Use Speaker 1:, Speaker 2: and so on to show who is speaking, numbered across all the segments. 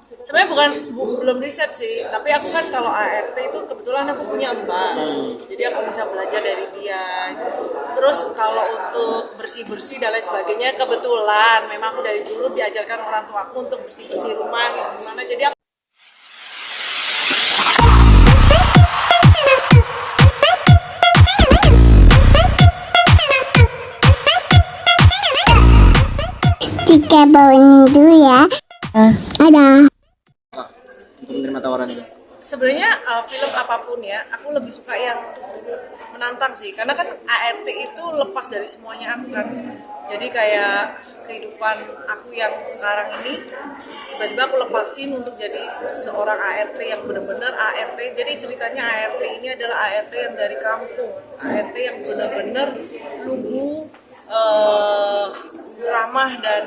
Speaker 1: Sebenarnya belum riset sih, tapi aku kan kalau ART itu kebetulan aku punya mbak, jadi aku bisa belajar dari dia. Terus kalau untuk bersih-bersih dan lain sebagainya, kebetulan memang aku dari dulu diajarkan orang tua aku untuk bersih-bersih rumah gimana. Jadi aku
Speaker 2: Tiga bawang dulu ya. Ada.
Speaker 3: Untuk menerima tawaran itu?
Speaker 1: sebenarnya film apapun ya, aku lebih suka yang menantang sih, karena kan ART itu lepas dari semuanya aku kan. Jadi kayak kehidupan aku yang sekarang ini, tiba-tiba aku lepasin untuk jadi seorang ART yang benar-benar ART. Jadi ceritanya ART ini adalah ART yang dari kampung, ART yang benar-benar lugu, ramah dan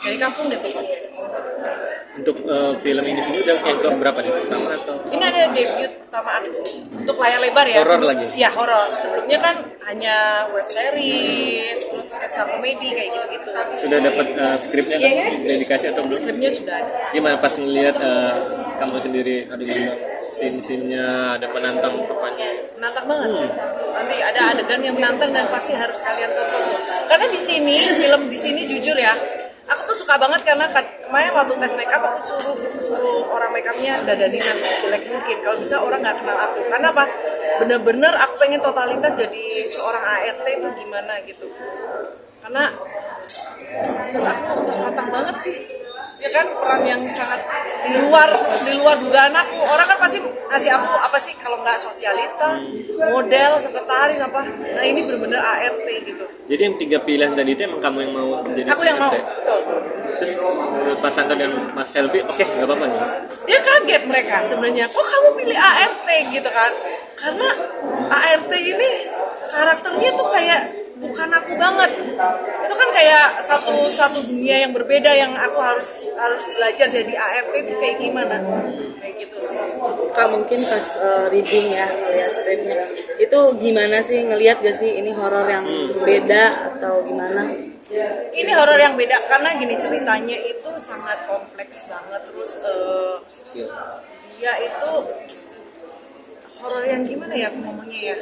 Speaker 1: dari kampung deh pokoknya.
Speaker 3: Untuk film ini sendiri udah yang keberapa nih? Pertama atau?
Speaker 1: Ini ada debut pertama aku sih untuk layar lebar ya.
Speaker 3: Horor lagi?
Speaker 1: Ya horor. Sebelumnya kan hanya web series, terus sketsa komedi kayak gitu-gitu.
Speaker 3: Sudah dapat skripnya kan? Dedikasi atau belum?
Speaker 1: Skripnya sudah ada.
Speaker 3: Gimana pas ngelihat kamu sendiri ada scene-nya, ada menantang apanya?
Speaker 1: Menantang banget. Nanti ada adegan yang menantang dan pasti harus kalian tonton. Karena di sini film di sini jujur ya, aku tuh suka banget karena kemarin waktu tes makeup aku suruh orang makeupnya dadanin yang jelek mungkin. Kalau bisa orang nggak kenal aku. Karena apa? Bener-bener aku pengen totalitas jadi seorang ART itu gimana gitu. Karena menurut aku tertantang banget sih. Ya kan peran yang sangat di luar dugaan aku. Orang kan pasti ngasih aku apa sih kalau nggak sosialita, model, sekretaris apa. Nah ini bener-bener ART gitu.
Speaker 3: Jadi yang 3 pilihan tadi itu emang kamu yang mau jadi
Speaker 1: Aku yang mau,
Speaker 3: ART?
Speaker 1: betul.
Speaker 3: Terus menurut Mas Anton dan Mas Helvi, oke, nggak apa-apa nih?
Speaker 1: Dia kaget mereka sebenarnya, kok kamu pilih ART gitu kan? Karena ART ini karakternya tuh kayak bukan aku banget. Itu kan kayak satu dunia yang berbeda yang aku harus belajar jadi ART itu kayak gimana? Kayak gitu sih.
Speaker 4: Kak mungkin pas reading ya, ngeliat skripnya itu gimana sih, ngelihat gak sih ini horor yang beda atau gimana?
Speaker 1: Ini horor yang beda karena gini, ceritanya itu sangat kompleks banget. Terus dia itu horor yang gimana ya aku ngomongnya ya,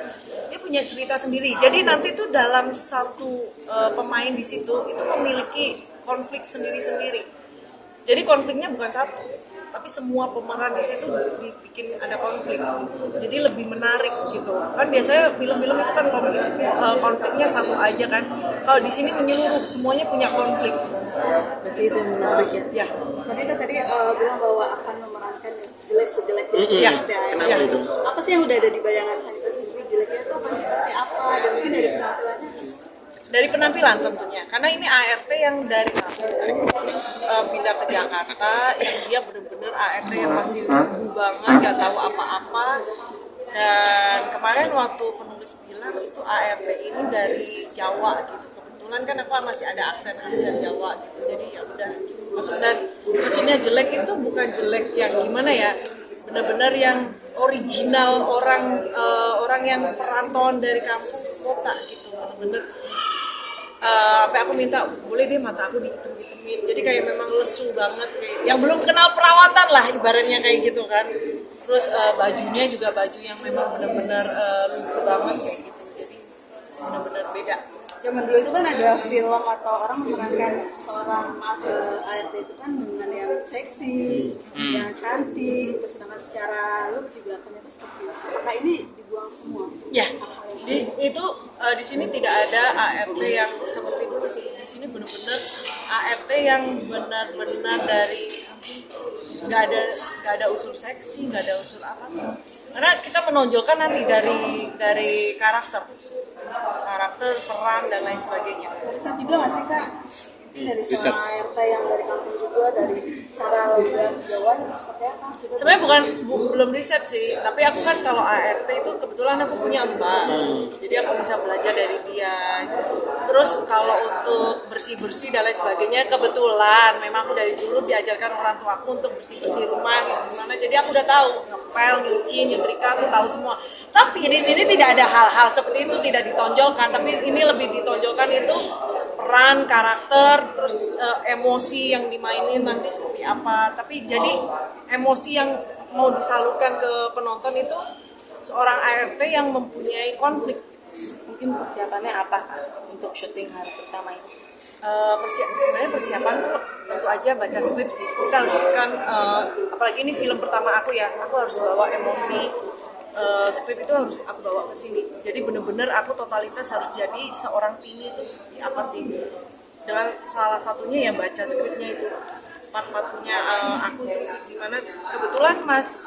Speaker 1: dia punya cerita sendiri. Jadi nanti tuh dalam satu pemain di situ itu memiliki konflik sendiri-sendiri. Jadi konfliknya bukan satu, tapi semua pemeran di situ dibikin ada konflik. Jadi lebih menarik gitu. Kan biasanya film-film itu kan konfliknya satu aja kan. Kalau di sini menyeluruh, semuanya punya konflik.
Speaker 4: Berarti itu yang menarik ya.
Speaker 1: Ya.
Speaker 5: Tadi bilang bahwa akan memerankan jelek sejeleknya.
Speaker 1: Ya.
Speaker 3: Kenapa
Speaker 1: Ya.
Speaker 3: itu?
Speaker 5: Apa sih yang udah ada di bayangan Hanifah sendiri, jeleknya itu akan seperti apa, dan mungkin dari penampilannya harus
Speaker 1: Dari penampilan tentunya, karena ini ART yang dari kampung pindah ke Jakarta, yang dia bener-bener ART yang masih lugu banget, gak tahu apa-apa. Dan kemarin waktu penulis bilang itu ART ini dari Jawa gitu, kebetulan kan aku masih ada aksen Jawa gitu, jadi ya udah maksudnya jelek itu bukan jelek yang gimana ya, benar-benar yang original orang yang perantauan dari kampung ke kota gitu, benar-benar sampai aku minta boleh deh mata aku dihitam-hitamin, jadi kayak memang lesu banget, kayak yang belum kenal perawatan lah ibaratnya kayak gitu kan. Terus bajunya juga baju yang memang benar-benar lucu banget kayak gitu, jadi benar-benar beda.
Speaker 5: zaman dulu itu kan ada film atau orang memerankan seorang ART itu kan dengan yang seksi, yang cantik, terus sedangkan secara look juga ternyata seperti itu. Apakah ini dibuang semua?
Speaker 1: Ya, itu di sini tidak ada ART yang seperti itu sih. Di sini benar-benar ART yang benar-benar dari nggak ada unsur seksi, nggak ada unsur apa. Karena kita menonjolkan nanti dari karakter, peran dan lain sebagainya.
Speaker 5: Riset juga nggak sih Kak? Dari seorang ART yang dari kampung juga, dari cara berjauhan seperti apa?
Speaker 1: Sebenarnya belum riset sih, tapi aku kan kalau ART itu kebetulan aku punya mbak, jadi aku bisa belajar dari dia. Terus kalau untuk bersih-bersih dan lain sebagainya, kebetulan memang aku dari dulu diajarkan orang tua aku untuk bersih-bersih rumah gimana, jadi aku udah tahu ngepel, nyuci, nyetrika, aku tahu semua. Tapi di sini tidak ada hal-hal seperti itu, tidak ditonjolkan, tapi ini lebih ditonjolkan itu peran, karakter, terus emosi yang dimainin nanti seperti apa. Tapi jadi emosi yang mau disalurkan ke penonton itu seorang ART yang mempunyai konflik.
Speaker 4: Mungkin persiapannya apa untuk syuting hari pertama ini?
Speaker 1: Sebenarnya persiapan tuh tentu aja baca skrip sih. Kita harus kan, apalagi ini film pertama aku ya, aku harus bawa emosi. Skrip itu harus aku bawa ke sini. Jadi bener-bener aku totalitas harus jadi seorang Tini itu seperti apa sih. Dengan salah satunya ya baca skripnya itu. Part-partnya aku itu sih gimana. Kebetulan Mas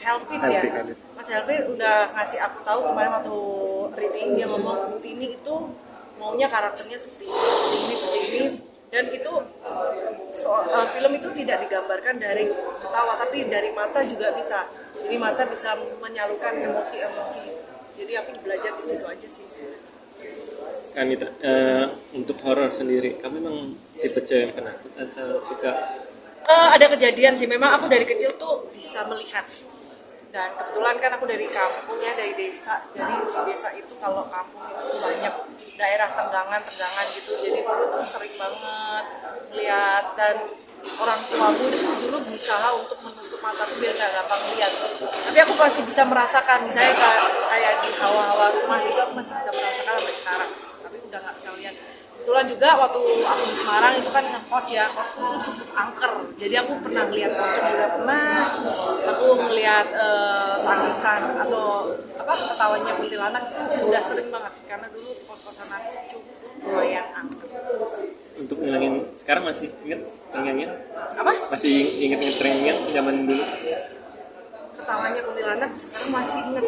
Speaker 1: Helvin ya. Mas Helvin udah ngasih aku tahu kemarin waktu reading, dia ngomong Tini itu maunya karakternya seperti ini, dan itu film itu tidak digambarkan dari ketawa, tapi dari mata juga bisa. Jadi mata bisa menyalurkan emosi-emosi. Jadi aku belajar di situ aja sih.
Speaker 3: Kanita, untuk horor sendiri, kamu memang tipe cewek yang penakut atau suka?
Speaker 1: Ada kejadian sih, memang aku dari kecil tuh bisa melihat. Dan kebetulan kan aku dari kampung ya, dari desa. Jadi di desa itu kalau kampung itu banyak daerah tenggangan gitu. Jadi dulu tuh sering banget melihat, dan orang tuaku itu dulu berusaha untuk menutup mataku biar nggak gampang lihat. Tapi aku masih bisa merasakan, misalnya kayak di hawa-hawa rumah itu aku masih bisa merasakan sampai sekarang. Tapi udah nggak bisa lihat. Kebetulan juga waktu aku di Semarang itu kan ngekos ya, kosku tuh cukup angker. Jadi aku pernah ngeliat pocong juga pernah. Aku ngeliat tangisan atau ketawanya kuntilanak itu udah sering banget, karena dulu kos-kosan aku cukup lumayan angker.
Speaker 3: Untuk ngilangin, sekarang masih inget terngiang-ngiang?
Speaker 1: Apa?
Speaker 3: Masih inget-inget terngiang zaman dulu?
Speaker 1: Ketawanya kuntilanak sekarang masih inget.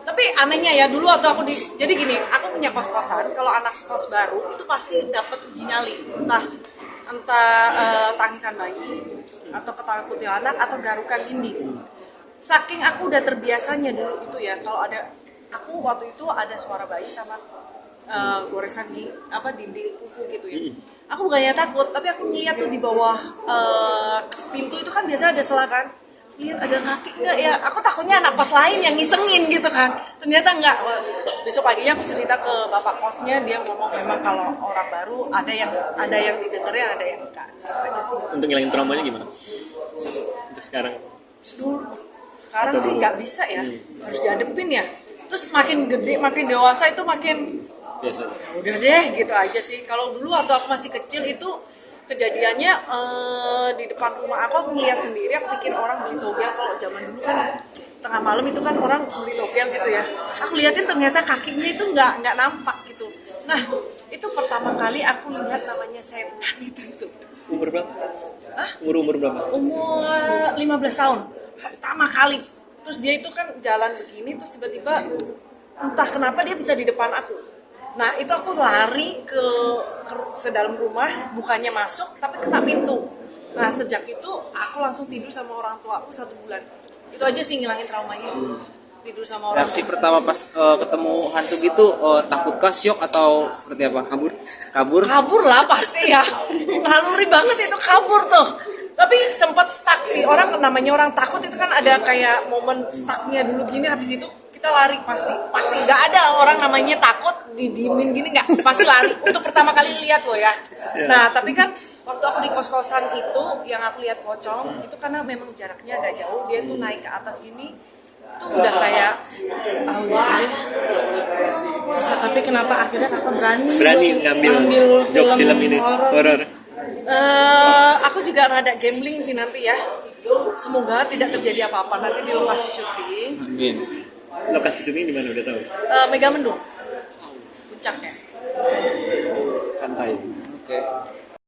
Speaker 1: Tapi anehnya ya, dulu waktu aku jadi gini, aku punya kos-kosan, kalau anak kos baru itu pasti dapat uji nyali, entah tangisan bayi atau ketawa kuntilanak atau garukan dinding. Saking aku udah terbiasanya dulu itu ya, kalau ada aku waktu itu ada suara bayi sama goresan di dinding kuku gitu ya. Aku bukannya takut, tapi aku ngeliat tuh di bawah pintu itu kan biasa ada selah kan. Lihat ada kaki enggak ya, aku takutnya anak kos lain yang ngisengin gitu kan, ternyata enggak. Besok paginya aku cerita ke bapak kosnya, dia ngomong memang kalau orang baru ada yang didengerin, ada yang enggak, gitu aja sih.
Speaker 3: Untuk ngilangin traumanya gimana? Untuk sekarang?
Speaker 1: Sekarang sih nggak bisa ya, harus dihadepin ya. Terus makin gede, makin dewasa itu makin
Speaker 3: Biasa.
Speaker 1: udah deh gitu aja sih. Kalau dulu waktu aku masih kecil itu kejadiannya di depan rumah aku melihat sendiri, aku pikir orang beli togel. Kalau zaman dulu kan tengah malam itu kan orang beli togel gitu ya, aku liatin ternyata kakinya itu nggak nampak gitu. Nah itu pertama kali aku lihat namanya setan itu.
Speaker 3: Umur berapa? Umur berapa?
Speaker 1: Umur 15 tahun pertama kali. Terus dia itu kan jalan begini, terus tiba-tiba entah kenapa dia bisa di depan aku. Nah itu aku lari ke dalam rumah, bukannya masuk tapi kena pintu. Nah sejak itu aku langsung tidur sama orang tua aku 1 bulan. Itu aja sih ngilangin traumanya, tidur sama orang
Speaker 6: Reaksi
Speaker 1: tua.
Speaker 6: pertama pas ketemu hantu gitu, takutkah, syok atau seperti apa? Kabur
Speaker 1: Lah pasti ya, naluri banget itu kabur tuh. Tapi sempat stuck sih, namanya orang takut itu kan ada kayak momen stucknya dulu gini, habis itu kita lari pasti nggak ada orang namanya takut didiemin gini, nggak, pasti lari untuk pertama kali lihat loh ya. Nah tapi kan waktu aku di kos-kosan itu yang aku lihat pocong itu karena memang jaraknya agak jauh, dia tuh naik ke atas gini itu udah kayak
Speaker 4: Tapi kenapa akhirnya kakak berani
Speaker 3: ngambil job film ini horor?
Speaker 1: Aku juga rada gambling sih nanti ya. Semoga tidak terjadi apa-apa nanti di lokasi syuting.
Speaker 6: Amin.
Speaker 3: Lokasi syuting di mana udah tahu?
Speaker 1: Megamendung, puncaknya.
Speaker 3: Pantai.
Speaker 6: Oke.